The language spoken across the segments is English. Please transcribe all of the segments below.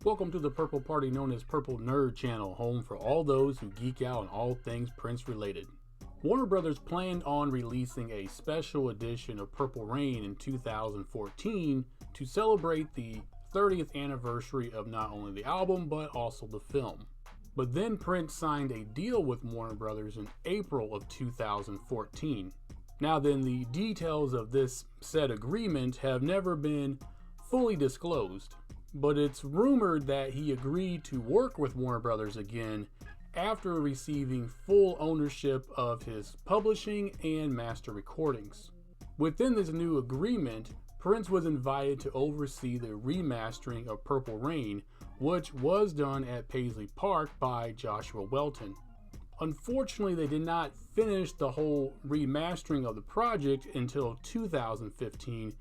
Welcome to the Purple Party, known as Purple Nerd Channel, home for all those who geek out on all things Prince related. Warner Brothers planned on releasing a special edition of Purple Rain in 2014 to celebrate the 30th anniversary of not only the album but also the film. But then Prince signed a deal with Warner Brothers in April of 2014. Now then, the details of this said agreement have never been fully disclosed, but it's rumored that he agreed to work with Warner Brothers again after receiving full ownership of his publishing and master recordings. Within this new agreement, Prince was invited to oversee the remastering of Purple Rain, which was done at Paisley Park by Joshua Welton. Unfortunately, they did not finish the whole remastering of the project until 2015,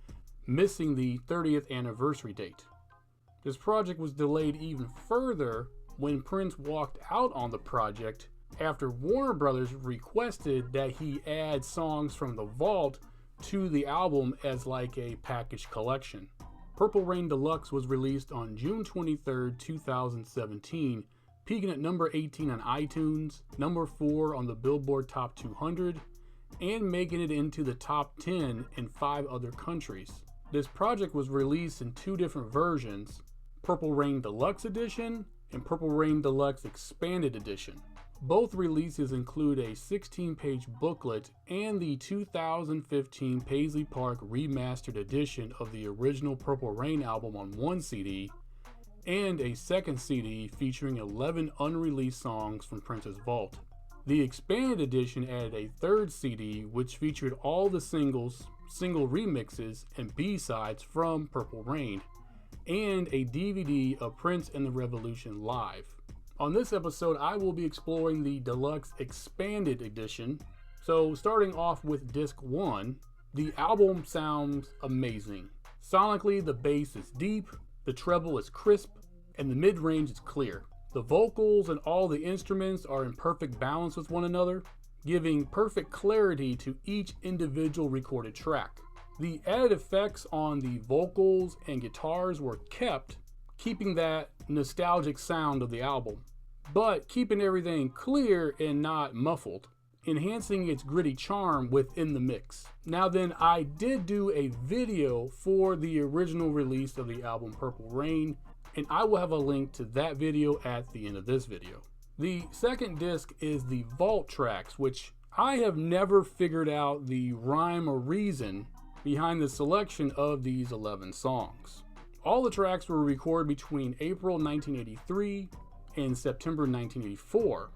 missing the 30th anniversary date. This project was delayed even further when Prince walked out on the project after Warner Brothers requested that he add songs from the vault to the album as like a package collection. Purple Rain Deluxe was released on June 23, 2017, peaking at number 18 on iTunes, number 4 on the Billboard Top 200, and making it into the top 10 in 5 other countries. This project was released in 2 different versions, Purple Rain Deluxe Edition and Purple Rain Deluxe Expanded Edition. Both releases include a 16-page booklet and the 2015 Paisley Park Remastered Edition of the original Purple Rain album on one CD, and a second CD featuring 11 unreleased songs from Prince's vault. The Expanded Edition added a third CD which featured all the singles, single remixes, and B-sides from Purple Rain, and a DVD of Prince and the Revolution live. On this episode, I will be exploring the Deluxe Expanded Edition. So starting off with disc 1, the album sounds amazing. Sonically, the bass is deep, the treble is crisp, and the mid-range is clear. The vocals and all the instruments are in perfect balance with one another, giving perfect clarity to each individual recorded track. The added effects on the vocals and guitars were kept, keeping that nostalgic sound of the album, but keeping everything clear and not muffled, enhancing its gritty charm within the mix. Now then, I did do a video for the original release of the album Purple Rain, and I will have a link to that video at the end of this video. The second disc is the vault tracks, which I have never figured out the rhyme or reason behind the selection of these 11 songs. All the tracks were recorded between April 1983 and September 1984,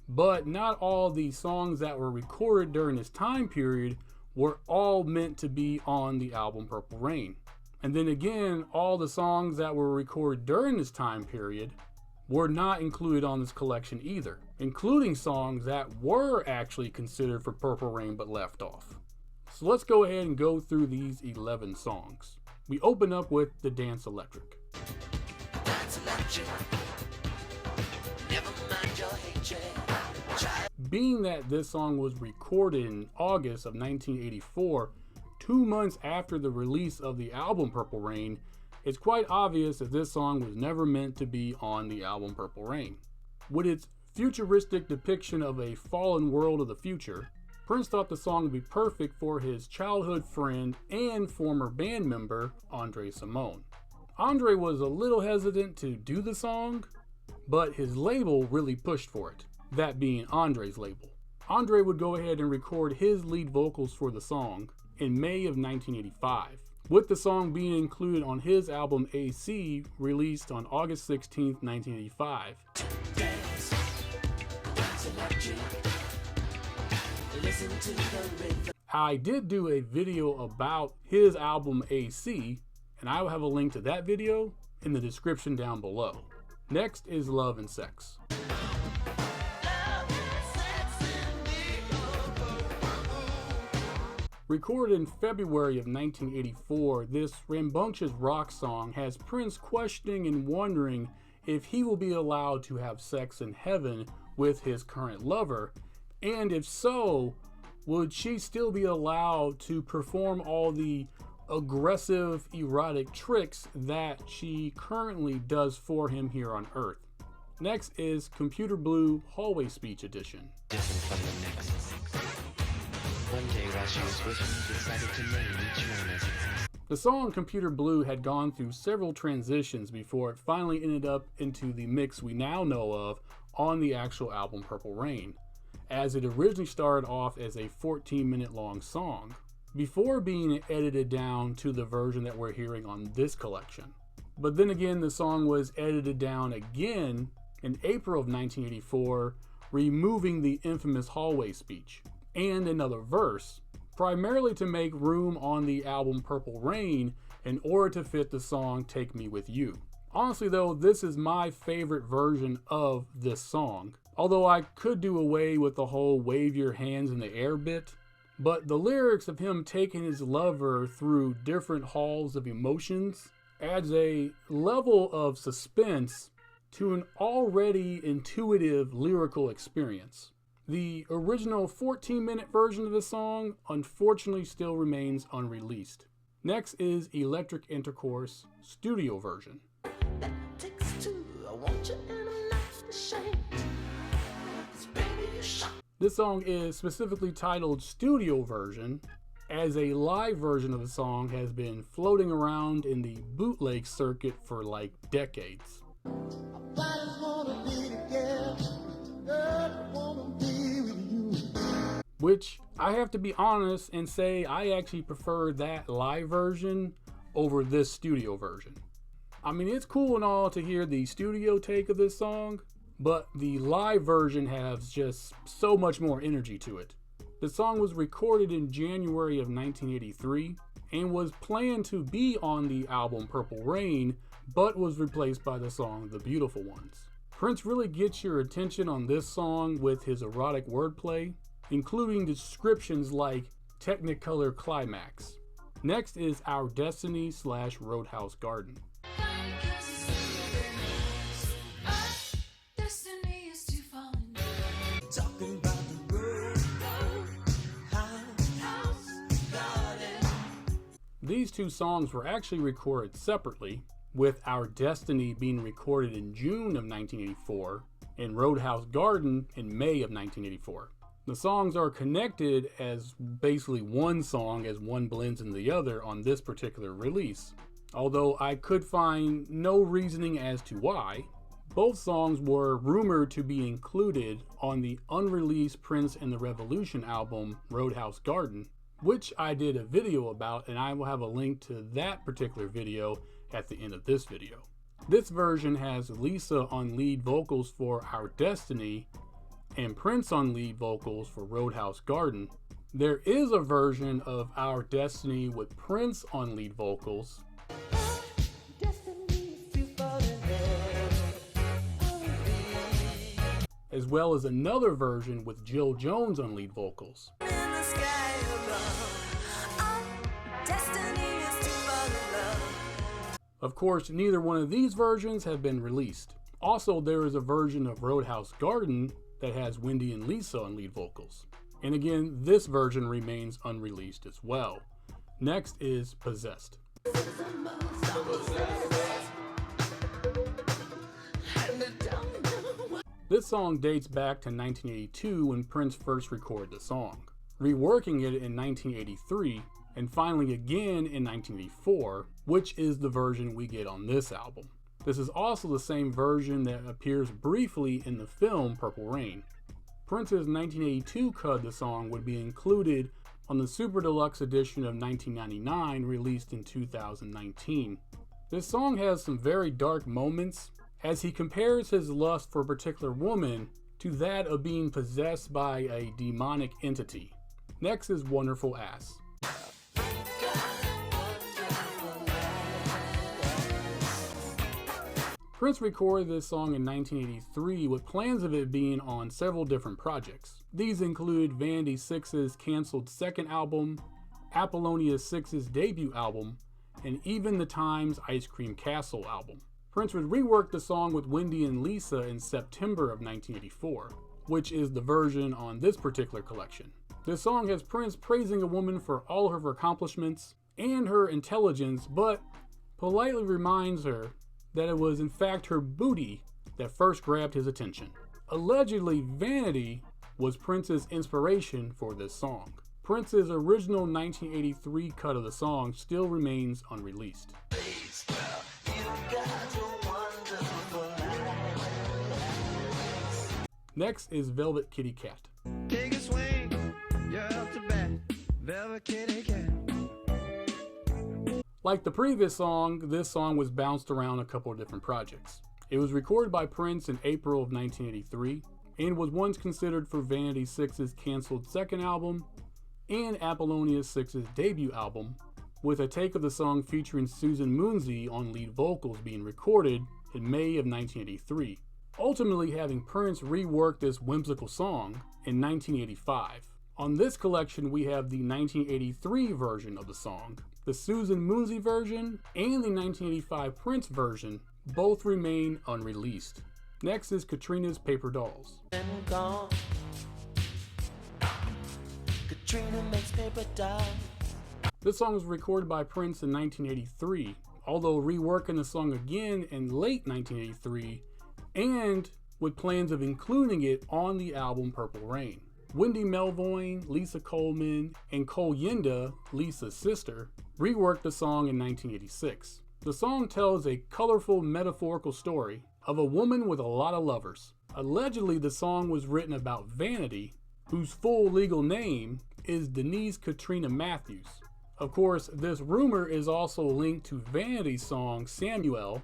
but not all the songs that were recorded during this time period were all meant to be on the album Purple Rain. And then again, all the songs that were recorded during this time period were not included on this collection either, including songs that were actually considered for Purple Rain but left off. So let's go ahead and go through these 11 songs. We open up with the Dance Electric. Dance Electric. Never mind your hatred. Being that this song was recorded in August of 1984, 2 months after the release of the album Purple Rain, it's quite obvious that this song was never meant to be on the album Purple Rain. With its futuristic depiction of a fallen world of the future, Prince thought the song would be perfect for his childhood friend and former band member, Andre Simone. Andre was a little hesitant to do the song, but his label really pushed for it, that being Andre's label. Andre would go ahead and record his lead vocals for the song in May of 1985, with the song being included on his album AC, released on August 16, 1985. Dance, dance electric. I did do a video about his album AC, and I will have a link to that video in the description down below. Next is Love and Sex. Recorded in February of 1984, this rambunctious rock song has Prince questioning and wondering if he will be allowed to have sex in heaven with his current lover, and if so, would she still be allowed to perform all the aggressive, erotic tricks that she currently does for him here on Earth. Next is Computer Blue Hallway Speech Edition. Different from the next. One day while she was with me, decided to name each one as the song Computer Blue had gone through several transitions before it finally ended up into the mix we now know of on the actual album Purple Rain, as it originally started off as a 14-minute long song, before being edited down to the version that we're hearing on this collection. But then again, the song was edited down again in April of 1984, removing the infamous hallway speech and another verse, primarily to make room on the album Purple Rain in order to fit the song Take Me With You. Honestly though, this is my favorite version of this song, although I could do away with the whole wave your hands in the air bit. But the lyrics of him taking his lover through different halls of emotions adds a level of suspense to an already intuitive lyrical experience. The original 14-minute version of the song unfortunately still remains unreleased. Next is Electric Intercourse Studio Version. This song is specifically titled Studio Version, as a live version of the song has been floating around in the bootleg circuit for like decades. Which I have to be honest and say I actually prefer that live version over this studio version. I mean, it's cool and all to hear the studio take of this song, but the live version has just so much more energy to it. The song was recorded in January of 1983 and was planned to be on the album Purple Rain, but was replaced by the song The Beautiful Ones. Prince really gets your attention on this song with his erotic wordplay, including descriptions like Technicolor Climax. Next is Our Destiny / Roadhouse Garden. These two songs were actually recorded separately, with Our Destiny being recorded in June of 1984 and Roadhouse Garden in May of 1984. The songs are connected as basically one song as one blends into the other on this particular release. Although I could find no reasoning as to why, both songs were rumored to be included on the unreleased Prince and the Revolution album Roadhouse Garden, which I did a video about, and I will have a link to that particular video at the end of this video. This version has Lisa on lead vocals for Our Destiny and Prince on lead vocals for Roadhouse Garden. There is a version of Our Destiny with Prince on lead vocals, as well as another version with Jill Jones on lead vocals. Of course, neither one of these versions have been released. Also, there is a version of Roadhouse Garden that has Wendy and Lisa on lead vocals. And again, this version remains unreleased as well. Next is Possessed. This song dates back to 1982 when Prince first recorded the song, reworking it in 1983, and finally again in 1984, which is the version we get on this album. This is also the same version that appears briefly in the film Purple Rain. Prince's 1982 cut of the song would be included on the Super Deluxe edition of 1999, released in 2019. This song has some very dark moments, as he compares his lust for a particular woman to that of being possessed by a demonic entity. Next is Wonderful Ass. Prince recorded this song in 1983 with plans of it being on several different projects. These include Vanity Six's canceled second album, Apollonia Six's debut album, and even the Times Ice Cream Castle album. Prince would rework the song with Wendy and Lisa in September of 1984, which is the version on this particular collection. This song has Prince praising a woman for all of her accomplishments, and her intelligence, but politely reminds her that it was in fact her booty that first grabbed his attention. Allegedly, Vanity was Prince's inspiration for this song. Prince's original 1983 cut of the song still remains unreleased. Next is Velvet Kitty Cat. Take a swing, you're up to bat, Velvet Kitty Cat. Like the previous song, this song was bounced around a couple of different projects. It was recorded by Prince in April of 1983 and was once considered for Vanity 6's canceled second album and Apollonia 6's debut album, with a take of the song featuring Susan Moonsey on lead vocals being recorded in May of 1983, ultimately having Prince rework this whimsical song in 1985. On this collection, we have the 1983 version of the song. The Susan Moonsey version and the 1985 Prince version both remain unreleased. Next is Katrina's Paper Dolls. Katrina makes paper dolls. This song was recorded by Prince in 1983, although reworking the song again in late 1983 and with plans of including it on the album Purple Rain. Wendy Melvoin, Lisa Coleman, and Cole Yenda, Lisa's sister, reworked the song in 1986. The song tells a colorful metaphorical story of a woman with a lot of lovers. Allegedly, the song was written about Vanity, whose full legal name is Denise Katrina Matthews. Of course, this rumor is also linked to Vanity's song Samuel,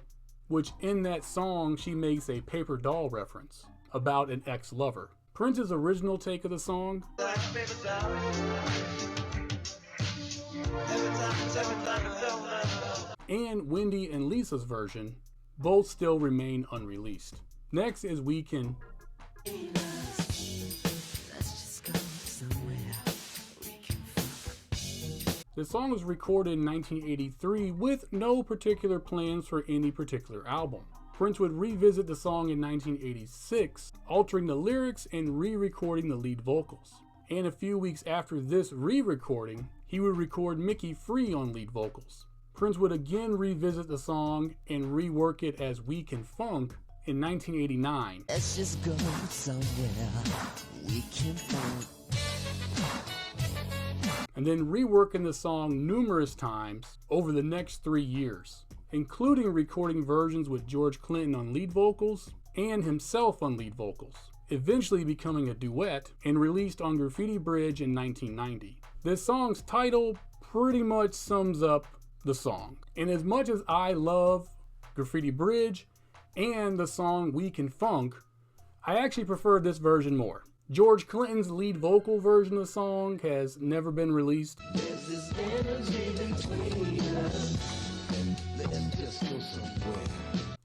which in that song she makes a paper doll reference about an ex-lover. Prince's original take of the song and Wendy and Lisa's version both still remain unreleased. Next is We Can. The song was recorded in 1983 with no particular plans for any particular album. Prince would revisit the song in 1986, altering the lyrics and re-recording the lead vocals. And a few weeks after this re-recording, he would record Mickey Free on lead vocals. Prince would again revisit the song and rework it as We Can Funk in 1989. Let's just go somewhere we can funk. And then reworking the song numerous times over the next 3 years, including recording versions with George Clinton on lead vocals and himself on lead vocals, eventually becoming a duet and released on Graffiti Bridge in 1990. This song's title pretty much sums up the song. And as much as I love Graffiti Bridge and the song We Can Funk, I actually prefer this version more. George Clinton's lead vocal version of the song has never been released. There's this energy between us. Let's just go somewhere.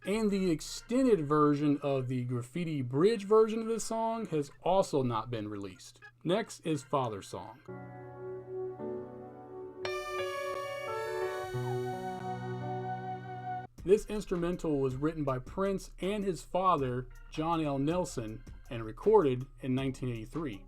And the extended version of the Graffiti Bridge version of this song has also not been released. Next is Father Song. This instrumental was written by Prince and his father, John L. Nelson, and recorded in 1983.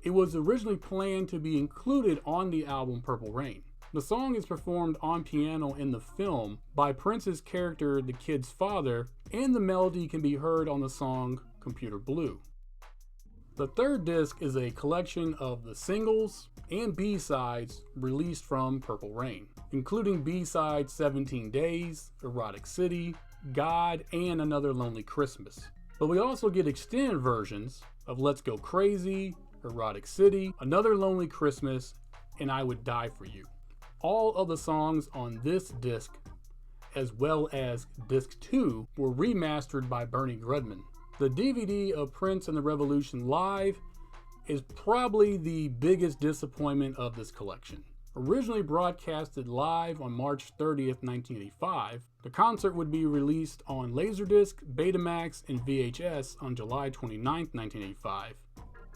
It was originally planned to be included on the album Purple Rain. The song is performed on piano in the film by Prince's character, the kid's father, and the melody can be heard on the song Computer Blue. The third disc is a collection of the singles and B-sides released from Purple Rain, including B-sides 17 Days, Erotic City, God, and Another Lonely Christmas. But we also get extended versions of Let's Go Crazy, Erotic City, Another Lonely Christmas, and I Would Die For You. All of the songs on this disc, as well as disc 2, were remastered by Bernie Grudman. The DVD of Prince and the Revolution Live is probably the biggest disappointment of this collection. Originally broadcasted live on March 30th, 1985, the concert would be released on Laserdisc, Betamax, and VHS on July 29th, 1985.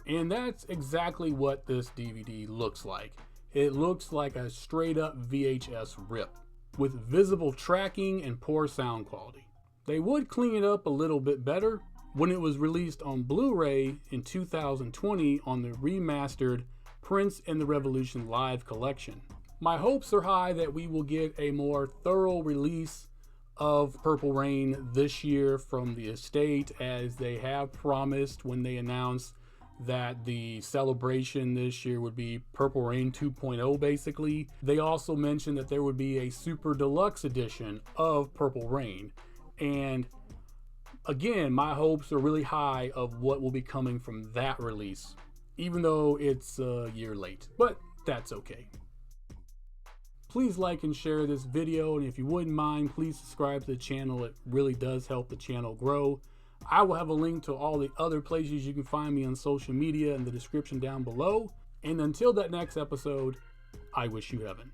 And that's exactly what this DVD looks like. It looks like a straight up VHS rip, with visible tracking and poor sound quality. They would clean it up a little bit better when it was released on Blu-ray in 2020 on the remastered Prince and the Revolution Live collection. My hopes are high that we will get a more thorough release of Purple Rain this year from the estate, as they have promised when they announced that the celebration this year would be Purple Rain 2.0 basically. They also mentioned that there would be a super deluxe edition of Purple Rain. And again, my hopes are really high of what will be coming from that release, even though it's a year late, but that's okay. Please like and share this video, and if you wouldn't mind, please subscribe to the channel. It really does help the channel grow. I will have a link to all the other places you can find me on social media in the description down below. And until that next episode, I wish you heaven.